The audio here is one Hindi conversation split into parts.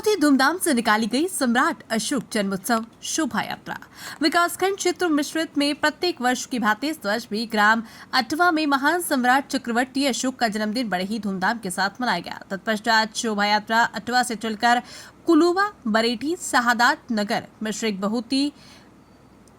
बहुत ही धूमधाम से निकाली गई सम्राट अशोक जन्मोत्सव शोभा यात्रा। विकासखंड क्षेत्र मिश्रित में प्रत्येक वर्ष की भांति इस वर्ष भी ग्राम अटवा में महान सम्राट चक्रवर्ती अशोक का जन्मदिन बड़े ही धूमधाम के साथ मनाया गया। तत्पश्चात शोभा यात्रा अटवा से चलकर कुलुवा, बरेठी, शहादात नगर, मिश्रिक बहुती,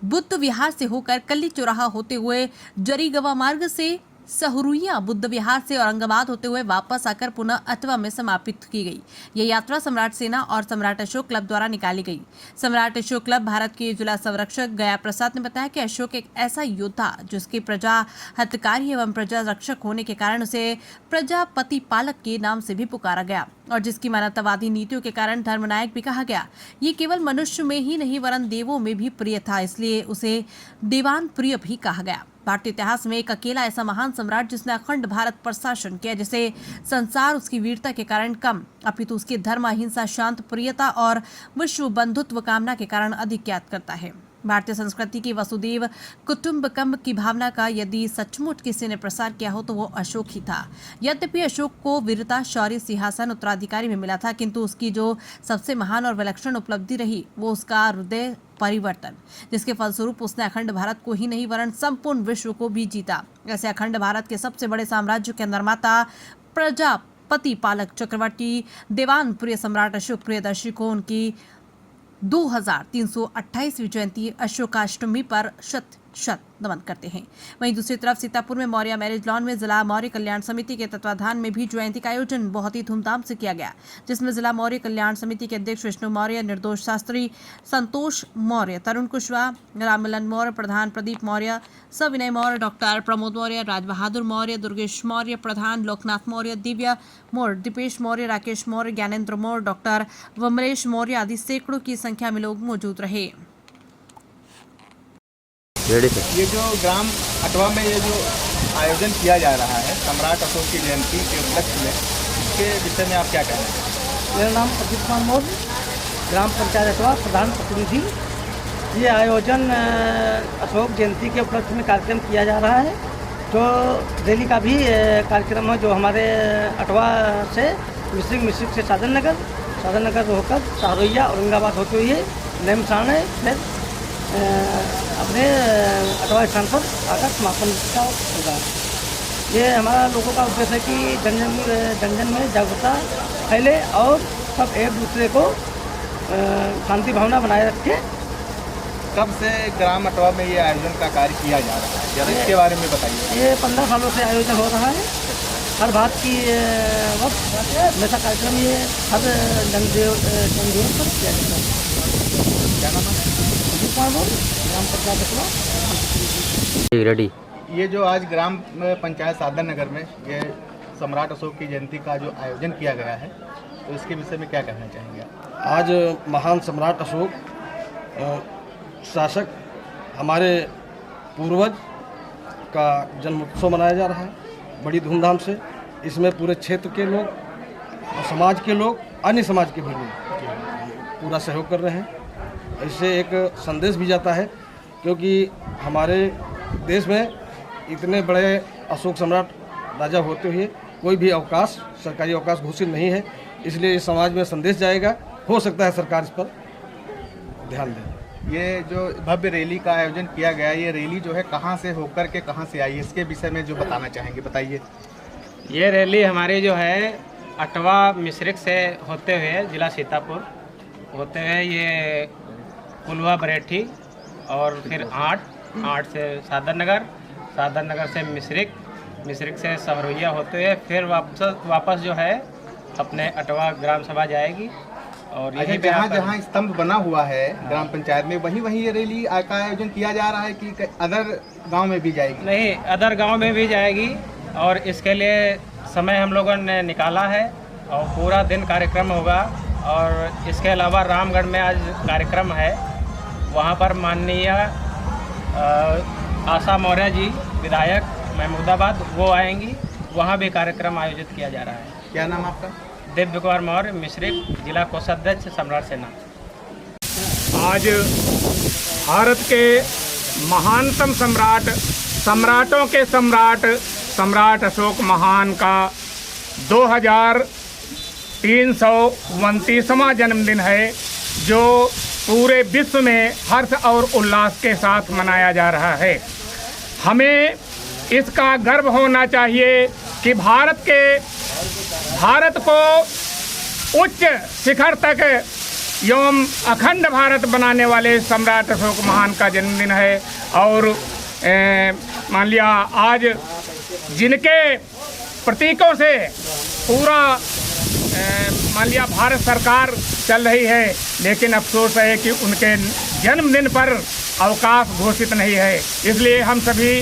बुद्ध विहार से होकर कल्ली चौराहा होते हुए जरीगवा मार्ग से सहुरुइया, बुद्ध विहार से औरंगाबाद होते हुए वापस आकर पुनः अटवा में समापित की गई। यह यात्रा सम्राट सेना और सम्राट अशोक क्लब द्वारा निकाली गई। सम्राट अशोक क्लब भारत के जिला संरक्षक गया प्रसाद ने बताया कि अशोक एक ऐसा योद्धा जिसके प्रजा हितकारी एवं प्रजा रक्षक होने के कारण उसे प्रजापति पालक के नाम से भी पुकारा गया और जिसकी मानवतावादी नीतियों के कारण धर्मनायक भी कहा गया। ये केवल मनुष्य में ही नहीं वरन देवों में भी प्रिय था, इसलिए उसे देवान प्रिय भी कहा गया। भारतीय इतिहास में एक अकेला ऐसा महान सम्राट जिसने अखंड भारत पर शासन किया, जिसे संसार उसकी वीरता के कारण कम अपितु उसकी धर्म, अहिंसा, शांत प्रियता और विश्व बंधुत्व कामना के कारण अधिक याद करता है। भारतीय संस्कृति की वसुदेव कुटुंबकम की भावना का यदि सचमुच किसी ने प्रसार किया हो तो वो अशोक ही था। यद्यपि अशोक को वीरता, शौर्य, सिंहासन उत्तराधिकारी में मिला था, किंतु उसकी जो सबसे महान और विलक्षण उपलब्धि रही वो उसका हृदय परिवर्तन, जिसके फलस्वरूप उसने अखंड भारत को ही नहीं वरन संपूर्ण विश्व को भी जीता। ऐसे अखंड भारत के सबसे बड़े साम्राज्य के निर्माता प्रजापति पालक चक्रवर्ती देवान प्रिय सम्राट अशोक प्रियदर्शी को उनकी 2328वीं जयंती अशोकाष्टमी पर शत नमन करते हैं। वहीं दूसरी तरफ सीतापुर में मौर्य मैरिज लॉन में जिला मौर्य कल्याण समिति के तत्वाधान में भी जयंती का आयोजन बहुत ही धूमधाम से किया गया, जिसमें जिला मौर्य कल्याण समिति के अध्यक्ष विष्णु मौर्य, निर्दोष शास्त्री, संतोष मौर्य, तरुण कुशवाहा, राममिलन मौर्य, प्रधान प्रदीप मौर्य, सविनय मौर्य, डॉक्टर प्रमोद मौर्य, राज बहादुर मौर्य, दुर्गेश मौर्य, प्रधान लोकनाथ मौर्य, दिव्या मौर्य, दीपेश मौर्य, राकेश मौर्य, ज्ञानेन्द्र मौर्य, डॉक्टर वमरेश मौर्य आदि सैकड़ों की संख्या में लोग मौजूद रहे। ये जो ग्राम अटवा में ये जो आयोजन किया जा रहा है सम्राट अशोक की जयंती के उपलक्ष्य में, इसके विषय में आप क्या कह रहे हैं? मेरा नाम प्रदीप कुमार मौर्य, ग्राम पंचायत अटवा प्रधान प्रतिनिधि। ये आयोजन अशोक जयंती के उपलक्ष्य में कार्यक्रम किया जा रहा है। जो रैली का भी कार्यक्रम है, जो हमारे अटवा से मिश्रिक से साधन नगर होकर सहुरुइया, औरंगाबाद होते हुए नेमसाने फिर अपने अटवा स्थान पर आकर समापन का होगा। ये हमारा लोगों का उद्देश्य है कि जन जन में जागरूकता फैले और सब एक दूसरे को शांति भावना बनाए रखें। कब से ग्राम अटवा में ये आयोजन का कार्य किया जा रहा है, जरा इसके बारे में बताइए। ये 15 सालों से आयोजन हो रहा है। हर बात की वक्त हमेशा कार्यक्रम ये हर जनजीवन पर किया जाता है। क्या नाम है? रेडी। ये जो आज ग्राम पंचायत साधन नगर में ये सम्राट अशोक की जयंती का जो आयोजन किया गया है, तो इसके विषय में क्या कहना चाहेंगे आप? आज महान सम्राट अशोक शासक हमारे पूर्वज का जन्मोत्सव मनाया जा रहा है बड़ी धूमधाम से। इसमें पूरे क्षेत्र के लोग, समाज के लोग, अन्य समाज के भी लोग पूरा सहयोग कर रहे हैं। इससे एक संदेश भी जाता है, क्योंकि हमारे देश में इतने बड़े अशोक सम्राट राजा होते हुए कोई भी अवकाश, सरकारी अवकाश घोषित नहीं है। इसलिए इस समाज में संदेश जाएगा, हो सकता है सरकार इस पर ध्यान दे। ये जो भव्य रैली का आयोजन किया गया, ये रैली जो है कहाँ से होकर के कहाँ से आई, इसके विषय में जो बताना चाहेंगे बताइए। ये रैली हमारी जो है अटवा मिश्रिक से होते हुए जिला सीतापुर होते हुए ये कुलवा, बरेठी और फिर आठ से साधन नगर से मिश्रिक से सहुरुइया होते हुए फिर वापस जो है अपने अटवा ग्राम सभा जाएगी। और यही पे जहाँ स्तंभ बना हुआ है ग्राम पंचायत में, वहीं ये रैली का आयोजन किया जा रहा है कि अदर गांव में भी जाएगी? नहीं, अदर गांव में भी जाएगी और इसके लिए समय हम लोगों ने निकाला है और पूरा दिन कार्यक्रम होगा। और इसके अलावा रामगढ़ में आज कार्यक्रम है, वहाँ पर माननीय आशा मौर्य जी विधायक महमूदाबाद वो आएंगी, वहाँ भी कार्यक्रम आयोजित किया जा रहा है। क्या नाम आपका? दिव्य कुमार मौर्य, मिश्रिक, जिला कोषाध्यक्ष सम्राट सेना। आज भारत के महानतम सम्राटों के सम्राट अशोक महान का 329वां जन्मदिन है, जो पूरे विश्व में हर्ष और उल्लास के साथ मनाया जा रहा है। हमें इसका गर्व होना चाहिए कि भारत को उच्च शिखर तक एवं अखंड भारत बनाने वाले सम्राट अशोक महान का जन्मदिन है। और मान लिया आज जिनके प्रतीकों से पूरा मान लिया भारत सरकार चल रही है, लेकिन अफसोस है कि उनके जन्मदिन पर अवकाश घोषित नहीं है। इसलिए हम सभी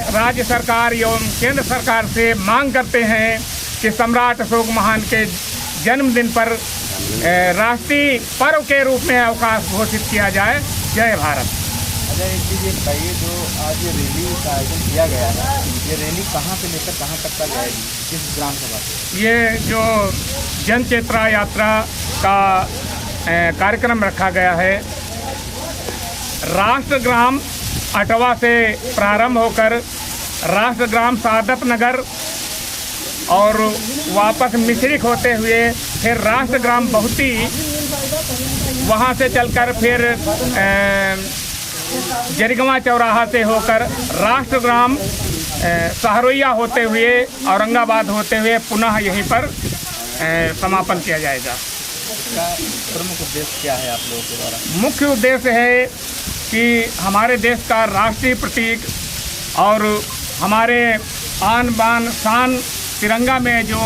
राज्य सरकार एवं केंद्र सरकार से मांग करते हैं कि सम्राट अशोक महान के जन्मदिन पर राष्ट्रीय पर्व के रूप में अवकाश घोषित किया जाए। जय भारत। अच्छा, एक चीज़ ये बताइए, जो आज ये रैली का आयोजन किया गया है, ये रैली कहाँ से लेकर कहाँ तक का जाएगी, किस ग्राम सभा से? ये जो जन चेतना यात्रा का कार्यक्रम रखा गया है, राष्ट्रग्राम अटवा से प्रारंभ होकर राष्ट्रग्राम सादत नगर और वापस मिश्रिक होते हुए फिर राष्ट्रग्राम बहुती, वहाँ से चलकर फिर जरिगवा चौराहा से होकर राष्ट्रग्राम सहरोइया होते हुए औरंगाबाद होते हुए पुनः यहीं पर समापन किया जाएगा। इसका प्रमुख उद्देश्य क्या है आप लोगों के द्वारा? मुख्य उद्देश्य है कि हमारे देश का राष्ट्रीय प्रतीक और हमारे आन बान शान तिरंगा में जो